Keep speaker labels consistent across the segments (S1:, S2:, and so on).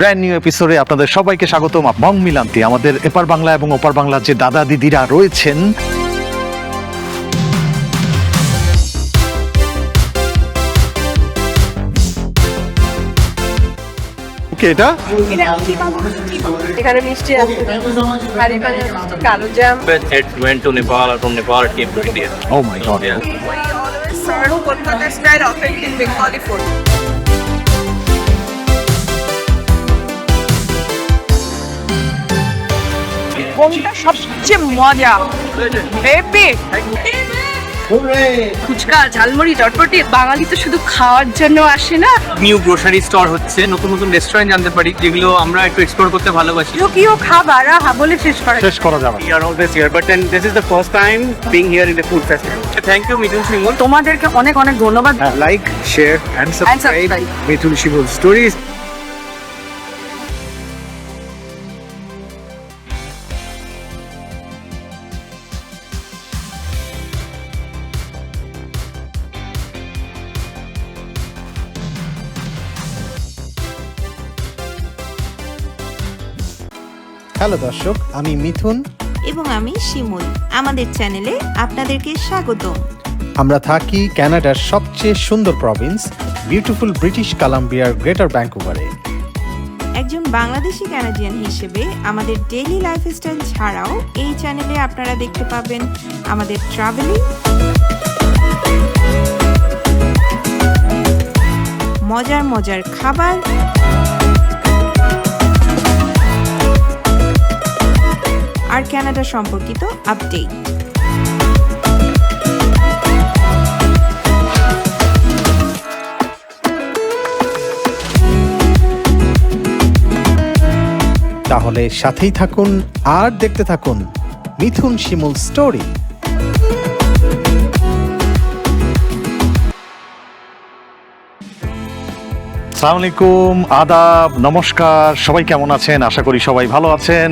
S1: Brand new এপিসোডে আপনাদের সবাইকে স্বাগতম। বং মিলান্তি, আমাদের এপার বাংলা এবং ওপার বাংলার যে দাদা দিদিরা রয়েছেন, এটা
S2: এখানে মিষ্টি আছে, কালো জাম।
S3: It went to Nepal, or from Nepal it came to India.
S1: Oh my god.
S3: Yeah.
S2: We always serve Kolkata style authentic Bengali food. কোনটা সবচেয়ে মজা? এপিক ফুচকা, ঝালমুড়ি, চটপটি। বাঙালি তো শুধু খাওয়ার জন্য আসে না।
S3: নিউ গ্রোসারি স্টোর হচ্ছে, নতুন নতুন রেস্টুরেন্ট জানতে পারি যেগুলো আমরা একটু এক্সপ্লোর করতে ভালোবাসি।
S2: কেউ খাবার বলে শেষ করে।
S1: শেষ করা যাবে না।
S3: We are always here, but then this is the first time being here in the food festival. So thank you, Mithun Shimul.
S2: তোমাদেরকে অনেক অনেক ধন্যবাদ।
S3: Like, share, and subscribe. Mithun Shimul Stories.
S4: Hello দর্শক, আমি মিথুন।
S5: এবং আমি শিমুল। আমাদের চ্যানেলে আপনাদেরকে স্বাগতম।
S4: আমরা থাকি কানাডার সবচেয়ে সুন্দর প্রভিন্স বিউটিফুল ব্রিটিশ কলাম্বিয়ার গ্রেটার ভ্যাঙ্কুভারে।
S5: একজন বাংলাদেশি কানাডিয়ান হিসেবে আমাদের ডেইলি লাইফস্টাইল ছাড়াও এই চ্যানেলে আপনারা দেখতে পাবেন আমাদের ট্রাভেলিং, মজার মজার খাবার, আর কানাডা সম্পর্কিত আপডেট।
S4: তাহলে সাথেই থাকুন আর দেখতে থাকুন মিথুন শিমুল স্টোরি।
S1: আসসালামু আলাইকুম, আদাব, নমস্কার। সবাই কেমন আছেন? আশা করি সবাই ভালো আছেন।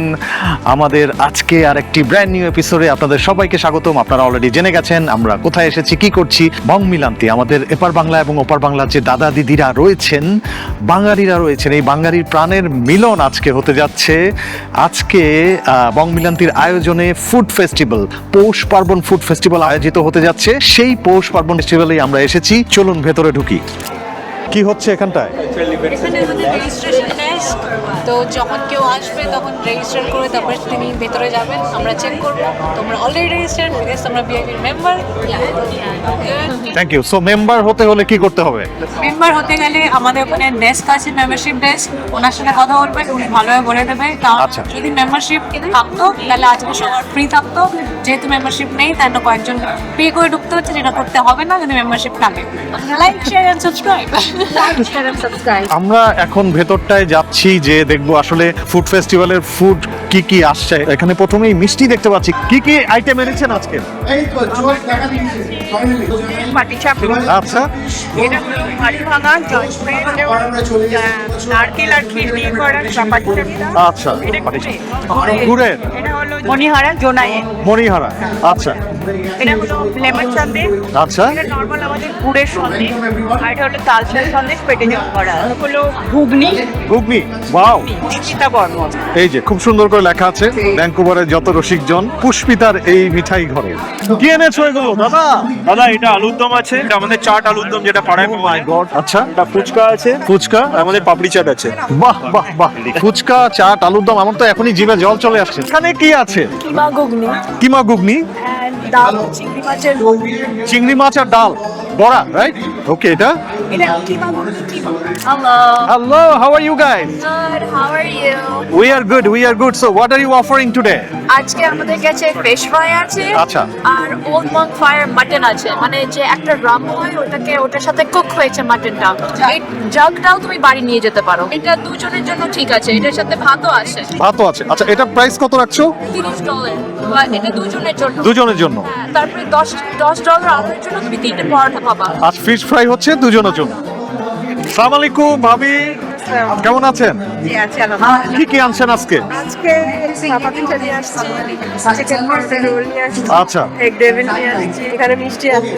S1: আমাদের আজকে আরেকটি ব্র্যান্ড নিউ এপিসোডে আপনাদের সবাইকে স্বাগতম। আপনারা অলরেডি জেনে গেছেন আমরা কোথায় এসেছি, কি করছি। বং মিলান্তি, আমাদের এপার বাংলা এবং ওপার বাংলার যে দাদা দিদিরা রয়েছেন, বাঙালিরা রয়েছেন, এই বাঙালির প্রাণের মিলন আজকে হতে যাচ্ছে। আজকে বং মিলান্তির আয়োজনে ফুড ফেস্টিভ্যাল, পৌষ পার্বণ ফুড ফেস্টিভ্যাল আয়োজিত হতে যাচ্ছে। সেই পৌষ পার্বণ ফেস্টিভ্যালেই আমরা এসেছি। চলুন ভেতরে ঢুকি। কি হচ্ছে এখানটায়?
S6: এখানে আমাদের রেজিস্ট্রেশন ডেস্ক, তো যখন কেউ আসবে তখন রেজিস্টার করে তারপরে তিনি ভেতরে যাবেন, আমরা চেক করবো তোমরা অলরেডি রেজিস্টার্ড, বিকজ তোমরা VIP member.
S1: Thank you. So member হতে হলে কি করতে হবে?
S6: মেম্বার হতে গেলে আমাদের ওখানে ডেস্ক আছে, মেম্বারশিপ ডেস্ক, ওনার সাথে কথা বলবেন, উনি ভালোভাবে বলে দেবে। কারণ
S1: আচ্ছা।
S6: যদি মেম্বারশিপ থাকতো তাহলে আজকে সবার ফ্রি থাকতো, যেহেতু মেম্বারশিপ নেই তাই জন্য কয়েকজন পে করে ঢুকতে হচ্ছে, যেটা করতে হবে না যদি মেম্বারশিপ থাকে। Like, share and subscribe.
S1: আমরা এখন ভেতরটায় যাচ্ছি যে দেখবো আসলে ফুড ফেস্টিভ্যালের ফুড কি কি আসছে। এখানে প্রথমেই মিষ্টি দেখতে পাচ্ছি। কি কি আইটেম এনেছেন আজকে? আচ্ছা,
S2: এটা হলো ভারী ভাঙা নারকেল আর ক্ষীর দিয়ে করা চাপাতি।
S1: আচ্ছা, গুড়ের
S2: এটা হলো মণিহারা জোনাই।
S1: মণিহারা। আচ্ছা,
S2: এটা হলো লেমন সন্দেশ।
S1: আচ্ছা,
S2: এটা নর্মাল আমাদের গুড়ের সন্দেশ। আর এটা হলো তালচাল সন্দেশ পেটে জল করা। হলো ঘুগনি,
S1: ঘুগনি। ওয়াও,
S2: পুষ্পিতা বর্মন।
S1: এই যে খুব সুন্দর করে লেখা আছে ভ্যাঙ্কুভারের যত রসিকজন পুষ্পিতার এই মিঠাই ঘরে। কি এনেছো এগুলো দাদা?
S7: দাদা এটা আলুর দম আছে, এটা আমাদের চাট আলুর দম যেটা পাড়ায় পাওয়া যায়।
S1: আচ্ছা,
S7: এটা ফুচকা আছে,
S1: ফুচকা,
S7: আর আমাদের পাপড়ি চাট আছে।
S1: বাহ বাহ বাহ। ফুচকা, চাট, আলুর দম, আমার তো এখনই জিভে জল চলে আসছে। এখানে কি আছে?
S6: কিমা ঘুগনি,
S1: কিমা ঘুগনি,
S6: ডাল, চিংড়ি মাছের
S1: চিংড়ি মাছ আর ডাল, বড়া, রাইট? ওকে, এটা
S6: এটা keema ghugni. Hello,
S1: hello, how are you guys?
S6: good, how are you?
S1: We are good. So what are you offering today?
S6: আজকে আমাদের কাছে ফিশ ফ্রাই আছে,
S1: আচ্ছা।
S6: আর ওল্ড মঙ্ক ফায়ার মাটন আছে, মানে যে একটা ড্রাম হয় ওটার সাথে কুক হয়েছে মাটনটা। এই জাগটাও তুমি বাড়ি নিয়ে যেতে পারো। এটা দুজনের জন্য ঠিক আছে, এটার সাথে ভাতও আছে।
S1: ভাতও আছে। আচ্ছা, এটা প্রাইস কত রাখছো?
S6: $30, বা এটা দুজনের জন্য।
S1: দুজনের জন্য।
S6: হ্যাঁ, তারপরে $10 আলাদার জন্য তুমি 3টে পরোটা পাবা।
S1: আর ফিশ ফ্রাই হচ্ছে দুজনের জন্য। আসসালামু আলাইকুম ভাবি, কেমন আছেন?
S2: জি আছি আলহামদুলিল্লাহ।
S1: কি কি আনছেন আজকে?
S2: আজকে ভাপা পিঠা নিয়ে আসছি, চিকেন মশলা রোল নিয়ে আসছি,
S1: আচ্ছা।
S2: এগ ডেভিল নিয়ে আসছি, এখানে মিষ্টি আছে,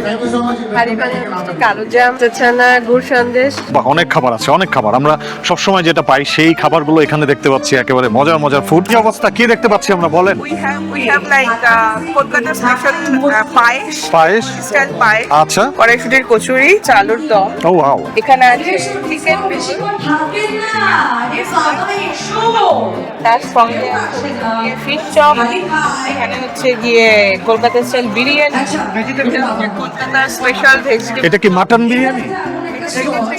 S2: হাড়ি পানির মিষ্টি, কালো জাম, ছানা, গুড় সন্দেশ।
S1: বাহ, অনেক খাবার আছে, অনেক খাবার। আমরা সবসময় যেটা পাই সেই খাবারগুলো এখানে দেখতে পাচ্ছি, একেবারে মজার মজার ফুড। কি অবস্থা, কি দেখতে পাচ্ছি আমরা, বলেন।
S2: We have like Kolkata special payesh,
S1: payesh,
S2: style payesh,
S1: আচ্ছা।
S2: কড়াইশুটির কচুরি, চালুর দম।
S1: ও ওয়াও,
S2: এখানে আছে চিকেন তার সঙ্গে ফিশ চপ, এখানে হচ্ছে গিয়ে কলকাতা স্টাইল বিরিয়ানি, কলকাতার স্পেশাল ভেজিটেবল
S1: এটা কি mutton biryani?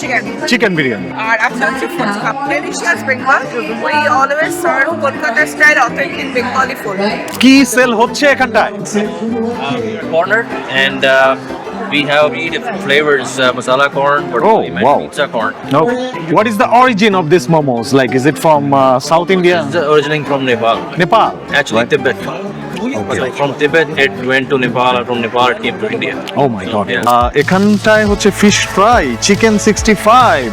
S2: Chicken.
S1: Chicken biryani.
S2: আর আপনার হচ্ছে fuchka, delicious Bengal. We always serve Kolkata style authentic Bengali food.
S1: কি সেল হচ্ছে এখানটায়?
S8: corner and we have three different flavors masala corn
S1: Oh, wow.
S8: pizza corn.
S1: No. What is the origin of this momos? Like, is it from South India?
S8: It's originating from Nepal,
S1: Nepal?
S8: actually Tibet. So from Tibet it went to Nepal, and from Nepal it came to India.
S1: Oh my god.
S8: Yeah.
S1: এখানটায় হচ্ছে fish fry, chicken 65.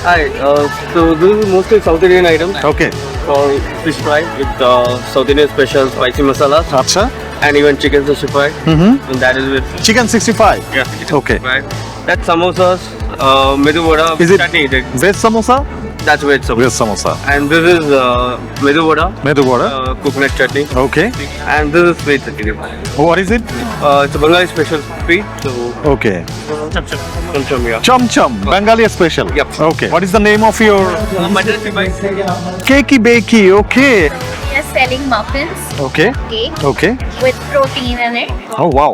S3: Hi, so this is mostly South Indian items
S1: Okay.
S3: for fish fry with South Indian special spicy masala
S1: আচ্ছা।
S3: and even chicken 65. And that is with
S1: chicken 65.
S3: yeah.
S1: Okay.
S3: Right. That's samosas, medu vada,
S1: Is it
S3: chutney.
S1: Veg samosa?
S3: That's veg samosa.
S1: Veg samosa.
S3: And this is medu vada,
S1: medu বড়া।
S3: coconut chutney.
S1: Okay.
S3: And this is sweet chutney.
S1: What is it?
S3: It's a Bengali special sweet, so
S1: Okay.
S3: chum yeah.
S1: Chamcham, Bengali special.
S3: Yep.
S1: Okay. What is the name of your
S3: Mutton chimay.
S1: Keiki Bakey? Okay.
S6: We are selling muffins,
S1: Okay.
S6: cake
S1: Okay.
S6: with protein in it,
S1: Oh wow.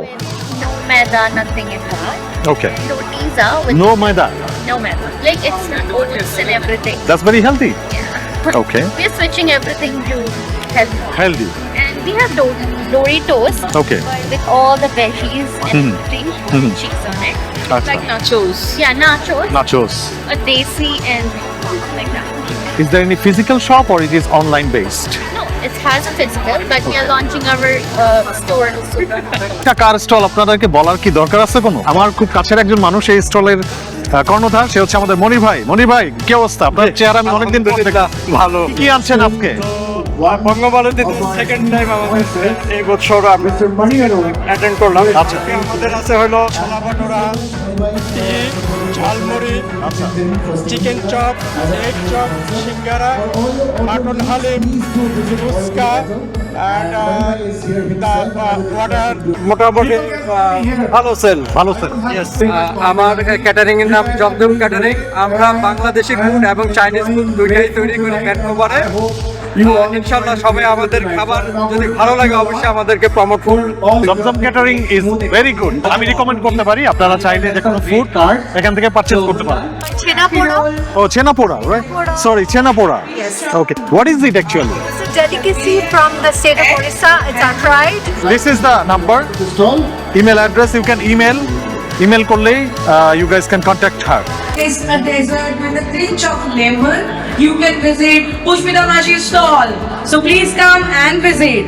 S6: no maida, nothing in that.
S1: Okay.
S6: Rotis are with
S1: No maida.
S6: no maida. Like it's oats and everything.
S1: That's very healthy.
S6: Yeah.
S1: Okay.
S6: We are switching everything to healthy.
S1: Healthy.
S6: And we have Doritos
S1: Okay.
S6: with all the veggies and protein, cheese on it.
S1: Acha.
S2: Like nachos.
S6: Yeah, nachos,
S1: Nachos.
S6: a desi and like that.
S1: Is there any physical shop or it is online based?
S6: No, it has a physical, but we are launching our store also.
S1: একটা কার stall আপনাদেরকে বলার কি দরকার আছে কোনো? আমার খুব কাছের একজন মানুষ এই স্টলের কর্ণধার, সে হচ্ছে আমাদের মনির ভাই। মনির ভাই, কি অবস্থা? আপনার চেহারা আমি অনেকদিন পরে দেখলাম।
S3: ভালো।
S1: কি আনছেন আজকে?
S9: বঙ্গবন্ধুতে সেকেন্ড টাইম আমাদের এই বছর আমি অ্যাটেন্ড করলাম।
S1: আচ্ছা।
S9: আমাদের আছে হলো chola bhatura, jhalmuri, chicken chop, egg chop, singara, mutton haleem, fuchka and water. মোটামুটি ভালো সেল।
S1: ভালো স্যার।
S9: আমার ক্যাটারিং এর নাম জমজম ক্যাটারিং। আমরা বাংলাদেশি ফুড এবং চাইনিজ ফুড দুইটাই তৈরি করি ভ্যানকুভারে। ইনশাআল্লাহ সবাই আমাদের খাবার যদি ভালো লাগে অবশ্যই আমাদেরকে প্রমোট করুন।
S1: জমজম ক্যাটারিং ইজ ভেরি গুড। আমি রিকমেন্ড করতে পারি, আপনারা চাইলে যে কোনো ফুড এখান থেকে পারচেজ করতে পারেন।
S6: Chenaporo.
S1: Oh, Chenapora, right? Sorry, Chenapora. Okay. What is it actually?
S6: It's a delicacy from the state of Orissa. It's our pride.
S1: This is the number. Email address. You can email করলেই you guys can contact her.
S10: Is a dessert with a pinch of lemon. You can visit Pushpita Mashi's stall. So please come and visit.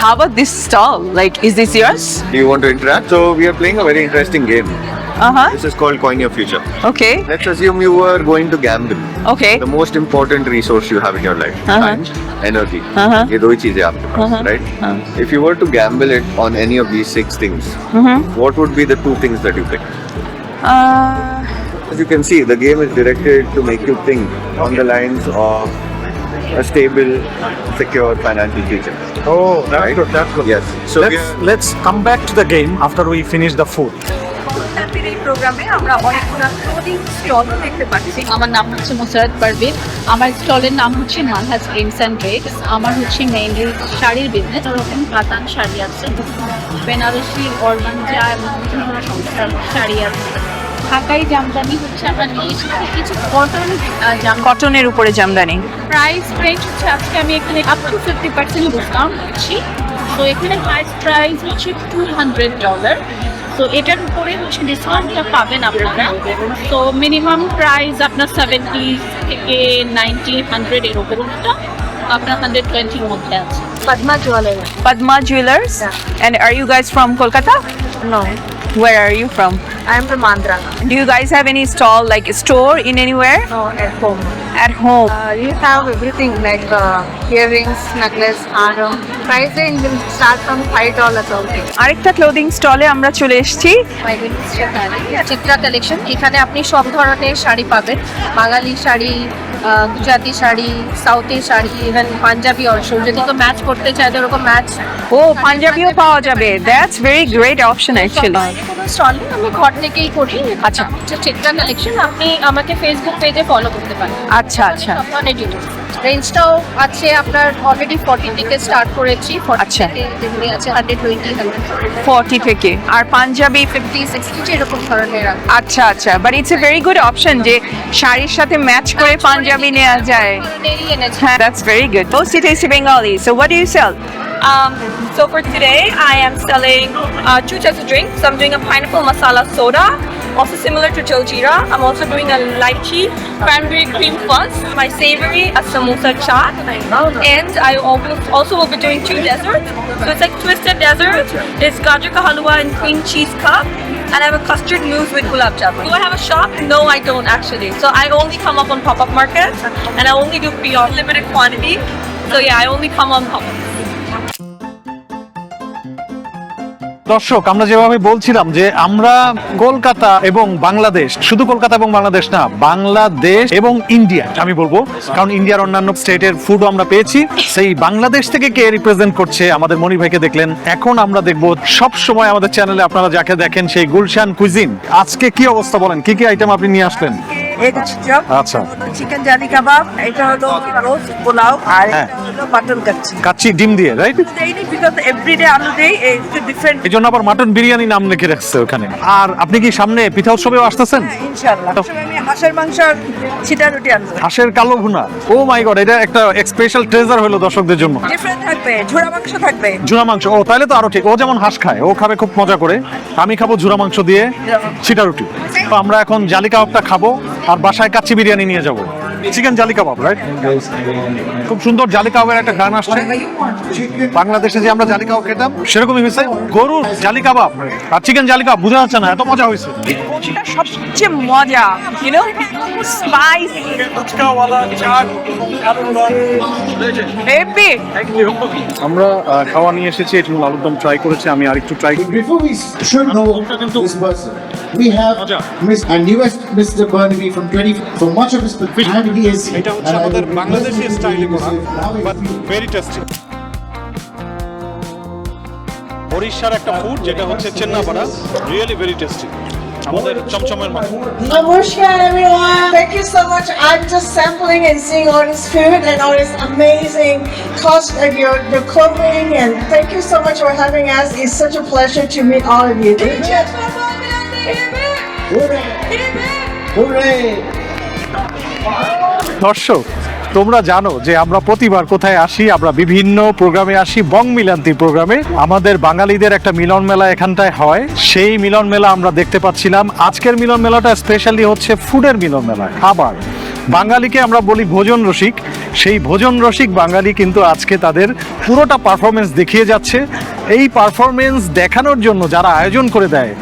S2: How about this stall? Like, is this yours?
S11: Do you want to interact? So we are playing a very interesting game.
S2: Uh-huh.
S11: This is called Coin Your Future.
S2: Okay.
S11: Let's assume you were going to gamble.
S2: Okay.
S11: The most important resource you have in your life, time, energy. ये दो ही चीजें आपके पास, right? If you were to gamble it on any of these 6 things, what would be the 2 things that you pick? As you can see, the game is directed to make you think on the lines of a stable, secure financial future.
S1: Oh,
S11: Right?
S1: That's good.
S11: Yes. So we are-
S1: let's come back to the game after we finish the food.
S2: কলকাতার এই প্রোগ্রামে আমরা অনেকগুলো clothing স্টলও দেখতে পাচ্ছি।
S6: আমার নাম হচ্ছে মোসারাত পারভিন। আমার স্টলের নাম হচ্ছে মালহাজ প্রিন্টস অ্যান্ড ট্রেডস। আমার হচ্ছে মেইনলি শাড়ির বিজনেস। ওরকম কাতান শাড়ি আছে, বেনারসি, অর্গানজা এবং বিভিন্ন সংস্থার শাড়ি আছে। ঢাকাই জামদানি হচ্ছে আমরা নিয়ে এসেছি কিছু
S2: কটনের উপরে জামদানি।
S6: প্রাইস রেঞ্জ হচ্ছে আজকে আমি এখানে আপ টু 50% ডিসকাউন্ট দিচ্ছি। তো এখানে হাইস্ট প্রাইস হচ্ছে $200। তো এটার উপরে হচ্ছে ডিসকাউন্টটা পাবেন আপনারা। তো মিনিমাম প্রাইস আপনার 70 থেকে 90, 100 এরকমটা আপনার 120 এর মধ্যে আছে।
S2: Padma Jewelers. And are you guys from Kolkata?
S6: No.
S2: Where are you from? I'm from Andhra. Do you guys have any stall, like store in anywhere? No, at home. At home. You have everything like earrings, necklace, haram. Price range will start from $5 only. আরেকটা clothing স্টলে আমরা চলে এসেছি।
S6: Chitra collection, এখানে আপনি সব ধরনের শাড়ি পাবেন, বাঙালি শাড়ি, গুজরাটি শাড়ি, সাউথের শাড়ি, ইভেন পাঞ্জাবি অংশ, যদি তো ম্যাচ করতে চাই তো ওরকম ম্যাচ।
S2: ও পাঞ্জাবিও পাওয়া যাবে, that's very great option actually.
S6: স্টলে আমি ঘর থেকেই করি। আচ্ছা, চিত্রা কালেকশন, আপনি আমাকে ফেসবুক পেজে ফলো করতে পারেন।
S2: আচ্ছা আচ্ছা,
S6: রেঞ্জটাও আছে আপনার অলরেডি 40 থেকে স্টার্ট করেছি।
S2: আচ্ছা,
S6: যেগুলি আছে 120,
S2: 40 থেকে, আর পাঞ্জাবি
S6: 50, 60 এরকম ধরনের।
S2: আচ্ছা আচ্ছা, but it's a very good option যে শাড়ির সাথে ম্যাচ করে পাঞ্জাবি নেওয়া যায়। হ্যাঁ, that's very good. Mostly tasty Bengali. So what do you sell?
S12: So for today, I am selling two types of drinks. So I'm doing a pineapple masala soda, also similar to Jaljeera. I'm also doing a lychee cranberry cream fuzz, my savory, a samosa chaat, and I also will be doing two desserts. So it's like twisted dessert. It's gajar ka halwa and cream cheese cup. And I have a custard mousse with gulab jamun. Do I have a shop? No, I don't actually. So I only come up on pop-up markets, and I only do pre-order limited quantity. So yeah, I only come on pop-up.
S1: দর্শক, আমরা যেভাবে বলছিলাম যে আমরা কলকাতা এবং বাংলাদেশ, শুধু কলকাতা এবং বাংলাদেশ না, বাংলাদেশ এবং ইন্ডিয়া আমি বলবো, কারণ ইন্ডিয়ার অন্যান্য স্টেটের ফুডও আমরা পেয়েছি। সেই বাংলাদেশ থেকে কে রিপ্রেজেন্ট করছে, আমাদের মনির ভাইকে দেখলেন। এখন আমরা দেখবো সব সময় আমাদের চ্যানেলে আপনারা যাকে দেখেন সেই গুলশান কুইজিন। আজকে কি অবস্থা বলেন, কি কি আইটেম আপনি নিয়ে আসলেন? আচ্ছা,
S2: চিকেন জালি কাবাব, এটা হলো রোস্ট পোলাও, আর এটা হলো মাটন কাচ্চি।
S1: কাচ্চি ডিম দিয়ে, রাইট?
S2: ডেইলি বিকজ এভরিডে আলু দেই, একটু ডিফারেন্ট।
S1: এই জন্য আবার মাটন বিরিয়ানি নাম লিখে রাখছে ওখানে। আর আপনি কি সামনে পিঠা উৎসবেও আসতেছেন?
S2: ইনশাআল্লাহ। আমি হাঁসের মাংস আর ছিটা রুটি আনবো।
S1: হাঁসের কালো ভুনা, ও মাই গড, এটা একটা স্পেশাল ট্রেজার হলো দর্শকদের জন্য।
S2: ডিফারেন্ট থাকবে, ঝুরা মাংস থাকবে।
S1: ঝুরা মাংস, ও তাহলে তো আরো ঠিক। ও যেমন হাঁস খায়, ও খাবে খুব মজা করে। আমি খাবো ঝুরা মাংস দিয়ে ছিটা রুটি। তো আমরা এখন জালি কাবাবটা খাবো আর বাসায় কাচ্চি বিরিয়ানি নিয়ে যাবো। চিকেন জালি কাবাব, রাইট? খুব সুন্দর জালি কাবাবের একটা গান আসছে। বাংলাদেশে যে আমরা জালি কাবাব খেতাম সেরকমই হয়েছে, গরুর জালি কাবাব আর চিকেন জালি কাবাব। বোঝা যাচ্ছে না, এত মজা হয়েছে।
S2: সবচেয়ে মজা, ইউ নো, স্পাইস।
S1: আমরা খাওয়া নিয়ে এসেছি, একটু আলুর দম ট্রাই করেছি, আমি আরেকটু ট্রাই করি।
S13: Before we should know this person, we have Miss and newest Mr. Burnaby from much of his and he is.
S1: এটা হচ্ছে আমাদের বাংলাদেশি স্টাইলে করা, বাট ভেরি টেস্টি। ওড়িশার একটা ফুড যেটা হচ্ছে চেন্নাপাড়া, রিয়েলি ভেরি টেস্টি, আমাদের চমচমের মতো।
S14: Namaskar everyone. Thank you so much. I'm just sampling and seeing all this food and all this amazing cost of the clothing, and thank you so much for having us. It's such a pleasure to meet all of you.
S1: দর্শক, তোমরা জানো যে আমরা প্রতিবার কোথায় আসি, আমরা বিভিন্ন প্রোগ্রামে আসি, বং মিলান্তি প্রোগ্রামে। আমাদের বাঙালিদের একটা মিলন মেলা এখানটায় হয়, সেই মিলন মেলা আমরা দেখতে পাচ্ছিলাম। আজকের মিলন মেলাটা স্পেশালি হচ্ছে ফুডের মিলন মেলা, খাবার। বাঙালিকে আমরা বলি ভোজন রসিক, সেই ভোজন রসিক বাঙালি কিন্তু আজকে তাদের পুরোটা পারফরমেন্স দেখিয়ে যাচ্ছে। এই পারফরমেন্স দেখানোর জন্য যারা আয়োজন করে দেয়,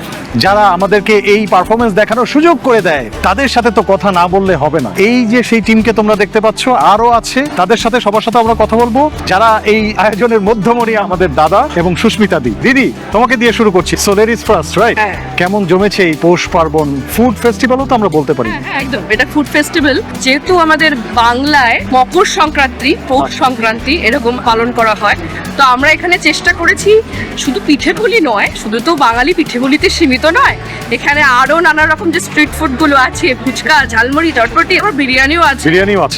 S1: যারা আমাদেরকে এই পারফরমেন্স দেখানোর সুযোগ করে দেয়, তাদের সাথে তো কথা না বললে হবে না। এই যে সেই টিমকে তোমরা দেখতে পাচ্ছ, আরো আছে, তাদের সাথে সবার সাথে আমরা কথা বলবো, যারা এই আয়োজনের মধ্যমণি আমাদের দাদা এবং সুস্মিতা দি। দিদি, তোমাকে দিয়ে শুরু করছি। So ladies first, right? কেমন জমেছে এই পৌষ পার্বণ ফুড ফেস্টিভ্যালও তো আমরা বলতে পারি।
S12: হ্যাঁ, একদম, এটা ফুড ফেস্টিভ্যাল। যেহেতু আমাদের বাংলায় মকর সংক্রান্তি, পৌষ সংক্রান্তি এরকম পালন করা হয়, তো আমরা এখানে চেষ্টা করেছি শুধু পিঠেপুলি নয়, শুধু তো বাঙালি পিঠেপুলিতে সীমিত নয়, এখানে আরো নানা রকম যে স্ট্রিট ফুড গুলো আছে, ফুচকা, ঝালমুড়ি, চটপটি, আবার বিরিয়ানিও আছে।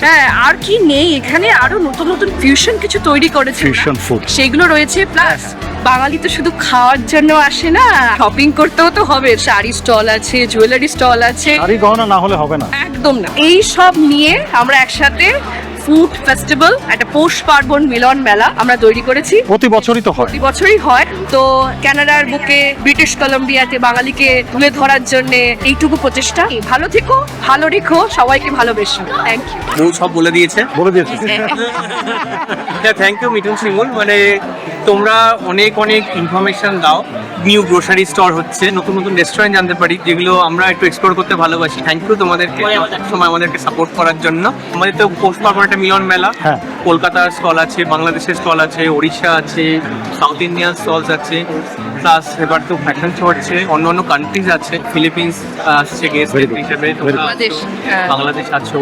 S12: হ্যাঁ, আর কি নেই, এখানে আরো নতুন নতুন ফিউশন কিছু তৈরি করেছে,
S1: ফিউশন ফুড
S12: সেগুলো রয়েছে। প্লাস বাঙালি তো শুধু খাওয়ার জন্য আসে না, শপিং করতেও তো হবে। শাড়ি স্টল আছে, জুয়েলারি স্টল আছে,
S1: শাড়ি গহনা না হলে হবে না,
S12: একদম না। এই সব নিয়ে আমরা একসাথে
S2: ফুড ফেস্টিভ্যাল, একটা পৌষ পার্বণ মিলন মেলা আমরা তৈরি করেছি।
S1: প্রতি বছরই তো হয়।
S2: প্রতি বছরই হয়। তো কানাডার বুকে ব্রিটিশ কলম্বিয়াতে বাঙালিকে তুলে ধরার জন্য এইটুকু প্রচেষ্টা। ভালো থেকো, ভালো রেখো, সবাইকে ভালোবেসো। Thank you.
S3: বউ সব বলে দিয়েছে। থ্যাংক ইউ মিঠুন শিমুল, মানে তোমরা অনেক অনেক ইনফরমেশন দাও। নিউ গ্রোসারি স্টোর হচ্ছে, নতুন নতুন রেস্টুরেন্ট জানতে পারি যেগুলো আমরা একটু এক্সপ্লোর করতে ভালোবাসি। থ্যাংক ইউ তোমাদেরকে সময় আমাদেরকে সাপোর্ট করার জন্য। আমাদের তো পৌষ পার্বণ একটা মিলন মেলা, কলকাতার স্টল আছে, বাংলাদেশের স্টল আছে, ওড়িশা আছে, সাউথ ইন্ডিয়ান স্টলস আছে, প্লাস এবার তো ফ্যাশন শো হচ্ছে, অন্য অন্য কান্ট্রিজ আছে, ফিলিপিন্স আসছে গেস্ট হিসেবে, বাংলাদেশ আছো,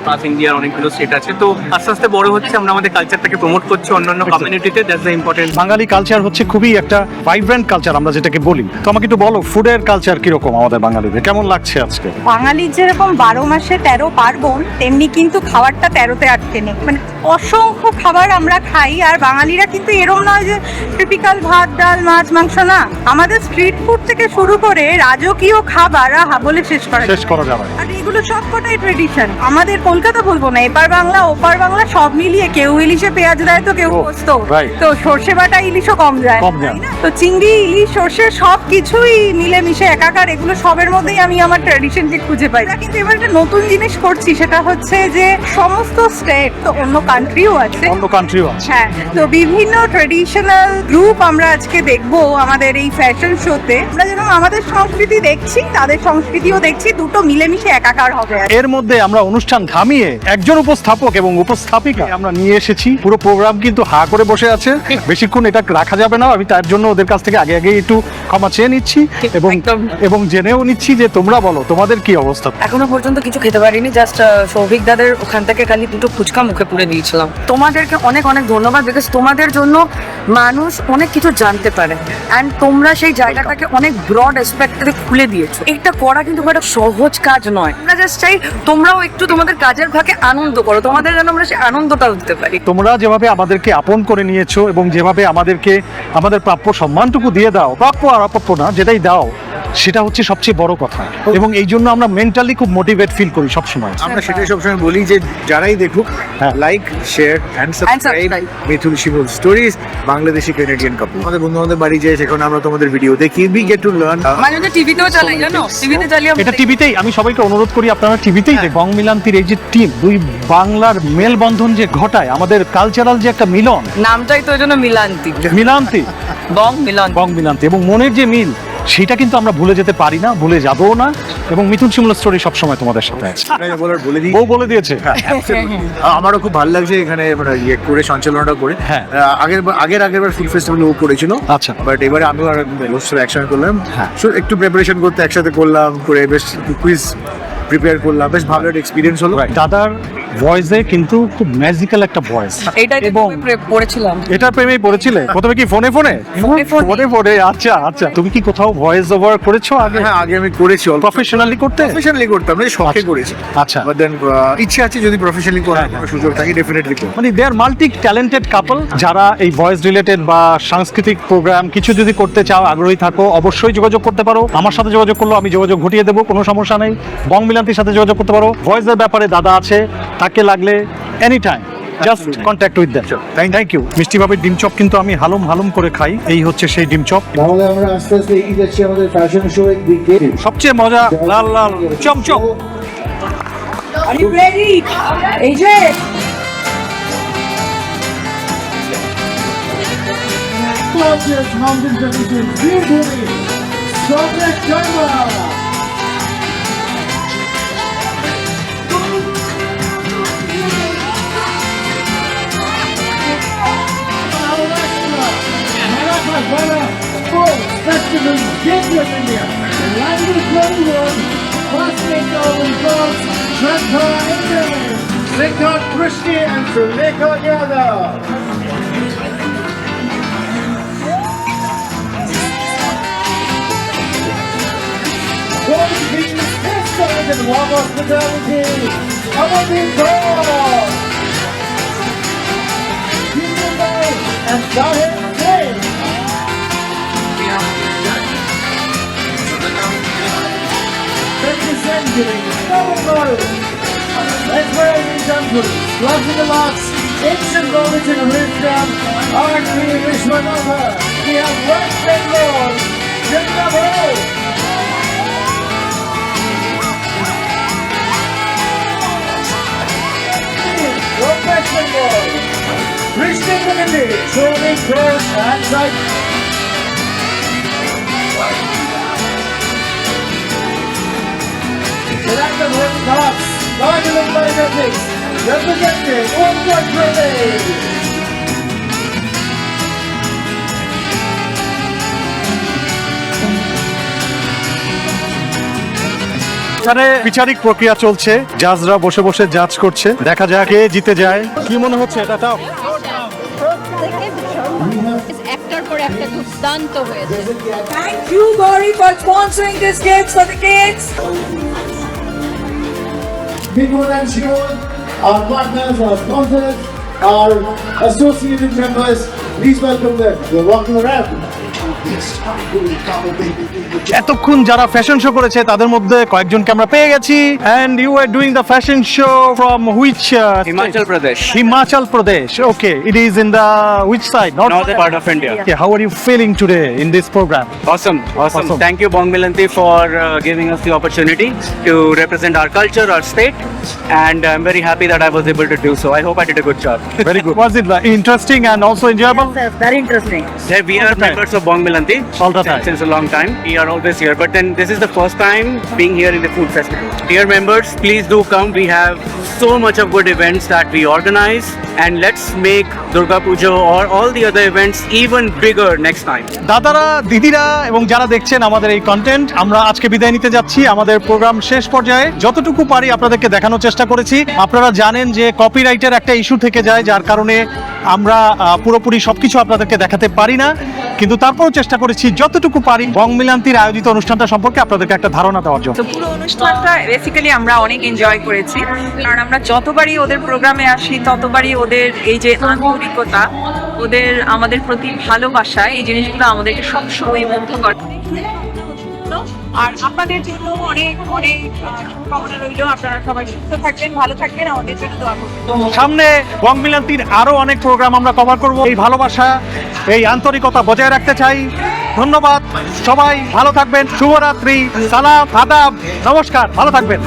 S3: প্লাস ইন্ডিয়ার অনেকগুলো স্টেট আছে। তো আস্তে আস্তে বড় হচ্ছে, আমরা আমাদের কালচারটাকে প্রমোট করছি অন্য অন্য কমিউনিটিতে। That's the important.
S1: Bangali culture হচ্ছে খুবই একটা ভাইব্রেন্ট কালচার আমরা যেটাকে বলি। তো আমাকে একটু বলো, ফুডের কালচার কিরকম আমাদের বাঙালিদের, কেমন লাগছে আজকে?
S15: বাঙালির যেরকম 12 মাসে 13 পার্বণ, তেমনি কিন্তু খাবারটা 13তে আটকে নেই। মানে অসংখ্য খাবার আমরা খাই, আর বাঙালিরা কিন্তু এরকম নয় যে টিপিক্যাল ভাত ডাল মাছ মাংস না। আমাদের স্ট্রিট ফুড থেকে শুরু করে রাজকীয় খাবার বলে শেষ করা যাবে। আর এগুলো সবকটাই ট্রেডিশন। আমাদের কলকাতা বলবো না, এপার বাংলা ওপার বাংলা সব মিলিয়ে কেউ ইলিশে পেঁয়াজ দেয় তো কেউ পোস্ত, তো সর্ষে বাটা ইলিশও কম যায়, তো চিংড়ি ইলিশ সর্ষে সব কিছুই মিলেমিশে একাকার। এগুলো সবের মধ্যেই আমি আমার ট্র্যাডিশনকে খুঁজে পাই। কিন্তু এবার একটা নতুন জিনিস করছি, সেটা হচ্ছে যে সমস্ত স্টেট, তো অন্য কান্ট্রিও আছে, হ্যাঁ, তো বিভিন্ন ট্রেডিশনাল গ্রুপ আমরা আজকে দেখবো আমাদের এই ফ্যাশন শোতে। আমরা যেরকম আমাদের সংস্কৃতি দেখছি, তাদের সংস্কৃতিও দেখছি, দুটো মিলেমিশে একাকার হবে।
S1: এর মধ্যে আমরা অনুষ্ঠান থামিয়ে একজন উপস্থাপক এবং উপস্থাপিকা আমরা নিয়ে এসেছি। পুরো প্রোগ্রাম কিন্তু হা করে বসে আছে, বেশিক্ষণ এটা রাখা যাবে না। আমি তার জন্য ওদের কাছ থেকে আগে আগে একটু ক্ষমা চেয়ে নিচ্ছি এবং জেনেও নিচ্ছি যে তোমরা বলো তোমাদের কি অবস্থা।
S16: এখনো পর্যন্ত কিছু খেতে পারিনি, জাস্ট সৌভিক দাদের ওখান থেকে খালি দুটো ফুচকা মুখে পুরে দিয়েছিলাম। তোমাদেরকে অনেক অনেক ধন্যবাদ, বিকজ তোমাদের জন্য মানুষ অনেক কিছু জানতে পারে, অ্যান্ড তোমরা সেই জায়গাটাকে অনেক ব্রড এসপেক্টে খুলে দিয়েছো। এটা করা কিন্তু একটা সহজ কাজ নয়। আমরা জাস্ট চাই তোমরাও একটু তোমাদের কাজের ফাঁকে আনন্দ করো, তোমাদের যেন আমরা সেই আনন্দটা দিতে পারি।
S1: তোমরা যেভাবে আমাদেরকে আপন করে নিয়েছো এবং যেভাবে আমাদেরকে আমাদের প্রাপ্য সম্মানটুকু দিয়ে দাও, প্রাপ্য আর অপ্রাপ্য না, যেটাই দাও সেটা হচ্ছে সবচেয়ে বড় কথা। এবং এই জন্য আমরা মেন্টালি খুব মোটিভেট ফিল করি সবসময়।
S17: আমরা সেটাই সবসময় বলি যে যারাই দেখুক, like share and subscribe Mithun Shimul stories, Bangladeshi Canadian couple. আমাদের বন্ধু আমাদের বাড়ি যায়, সেখানে আমরা তোমাদের ভিডিও দেখি, উই গেট টু লার্ন।
S16: মানে টিভিতেও চালাই, জানো, টিভিতে চালিয়ে
S1: এটা টিভিতেই। আমি সবাইকে অনুরোধ করি আপনারা টিভিতেই বং মিলান্তির এই যে টিম, দুই বাংলার মেলবন্ধন যে ঘটায়, আমাদের কালচারাল যে একটা মিলন,
S16: নামটাই তো এজন্য মিলান্তি,
S1: বং মিলান্তি এবং মনের যে মিল, সেটা কিন্তু আমরা ভুলে যেতে পারি না, ভুলে যাবও না। এবং মিথুন শিমুল স্টোরি সবসময় তোমাদের সাথে আছে। বলে দিয়েছে।
S17: আমারও খুব ভালো লাগছে এখানে ইয়ে করে সঞ্চালনাটা করে। আগের বার ফিল্ম ফেস্টিভ্যাল ও করেছিল,
S1: আচ্ছা, বাট
S17: এবারে আমিও আর একসঙ্গে করলাম। একটু প্রিপারেশন করতে একসাথে করলাম, করে বেশ কুইজ প্রিপেয়ার করলাম, বেশ ভালো একটা এক্সপিরিয়েন্স হলো।
S1: দাদার ভয়েসে কিন্তু খুব ম্যাজিক্যাল একটা ভয়েস,
S16: এবং পড়েছিলাম।
S1: এটা প্রেমেই পড়েছিলে প্রথমে কি ফোনে? আচ্ছা আচ্ছা, তুমি কি কোথাও ভয়েস ওভার করেছো আগে?
S17: হ্যাঁ, আগে আমি করেছি।
S1: প্রফেশনালি করতাম না,
S17: শখে করেছি।
S1: আচ্ছা,
S17: বাট দেন ইচ্ছা আছে যদি প্রফেশনালি করার সুযোগ থাকে ডেফিনেটলি করব।
S1: মানে দে আর মাল্টি ট্যালেন্টেড কাপল। যারা এই ভয়েস রিলেটেড বা সাংস্কৃতিক প্রোগ্রাম কিছু যদি করতে চাও, আগ্রহী থাকো, অবশ্যই যোগাযোগ করতে পারো। আমার সাথে যোগাযোগ করলো আমি যোগাযোগ ঘটিয়ে দেবো, কোনো সমস্যা নেই। বং মিলান্তির সাথে যোগাযোগ করতে পারো। ভয়েসের ব্যাপারে দাদা আছে, তাকে লাগলে any time just contact with them. Thank you. মিষ্টি ভাবির ডিম চপ কিন্তু আমি হালুম করে খাই। এই হচ্ছে সেই ডিম চপ।
S13: তাহলে আমরা আস্তে আস্তে এগিয়ে যাচ্ছি আমাদের ফ্যাশন শো এর দিকে।
S1: সবচেয়ে মজা লাল লাল chamcham.
S10: Are you ready? AJ!
S13: Gorgeous mountain tradition, beauty, Soviet Java. Festival, Gateway India, Language 21, Plastic Golden Cross, Shankar Indian, Siddharth Krishna and Sulekha Yadav. Golden Kings, Hairstyles and Warm Hospitality, Amadin Kaur, Junior Bay and Sahib Singh. Century, Let's wear gentlemen, gloves in the locks, instant moment in the rooftop, our Queen Vishwanova. We have West Bengal, Zimbabwe. From West Bengal, Krishnan Mukherjee, showing cross and side. Select the World Cups, larger than Olympics, representing Uttar Pradesh.
S1: এখানে বিচারিক প্রক্রিয়া চলছে, জাজরা বসে বসে জাজ করছে, দেখা যাক কে জিতে যায়। কি মনে হচ্ছে এটা তাও?
S6: একটার পর একটা দুর্দান্ত হয়েছে।
S10: Thank you, Gauri, for sponsoring this gift for the kids.
S13: Bigwood and Shiwood, our partners, our sponsors, our associated members, please welcome them. We're walking around.
S1: এতক্ষণ যারা ফ্যাশন শো করেছে তাদের মধ্যে কয়েকজনকে আমরা পেয়ে গেছি। And you are doing the fashion show from which
S3: Himachal Pradesh.
S1: Himachal Pradesh. Okay, it is in the which side?
S3: Northern part of India.
S1: Okay, how are you feeling today in this program?
S3: Awesome. Thank you, Bong Milanti, for giving us the opportunity to represent our culture, our state, and I'm very happy that I was able to do so. I hope I did a good job.
S1: Very good. Was it interesting and also enjoyable?
S16: very interesting.
S3: Yeah, we are members of Bong Milanti
S1: All the time.
S3: since a long time. We are always here, but then this is the first time being here in the food festival. Dear members, please do come. We have so much of good events that we organize, and let's make Durga Puja or all the other events even bigger next time.
S1: দাদারা, দিদিরা এবং যারা দেখছেন আমাদের এই content, আমরা আজকে বিদায় নিতে যাচ্ছি। আমাদের প্রোগ্রাম শেষ পর্যায়ে যতটুকু পারি আপনাদেরকে দেখানোর চেষ্টা করেছি। আপনারা জানেন যে কপিরাইটের একটা ইস্যু থেকে যায়, যার কারণে আমরা পুরোপুরি সবকিছু আপনাদেরকে দেখাতে পারি না, কিন্তু তারপরেও চেষ্টা করেছি যতটুকু পারি বং মিলান্তির আয়োজিত অনুষ্ঠানটা সম্পর্কে আপনাদেরকে একটা ধারণা দেওয়ার জন্য।
S2: তো পুরো অনুষ্ঠানটা বেসিক্যালি আমরা অনেক এনজয় করেছি, কারণ আমরা যতবারই ওদের প্রোগ্রামে আসি ততবারই ওদের এই যে আন্তরিকতা, ওদের আমাদের প্রতি ভালোবাসা, এই জিনিসগুলো আমাদেরকে সবসময় মুগ্ধ করে। আর আপনাদের জন্য অনেক অনেক কামনা রইল, আপনারা সবাই সুস্থ থাকবেন, ভালো থাকবেন, আমাদের জন্য দোয়া করবেন।
S1: সামনে বং মিলান্তির আরো অনেক প্রোগ্রাম আমরা কভার করব। এই ভালোবাসা, এই আন্তরিকতা বজায় রাখতে চাই। ধন্যবাদ, সবাই ভালো থাকবেন। শুভরাত্রি, সালাম, আদাব, নমস্কার, ভালো থাকবেন।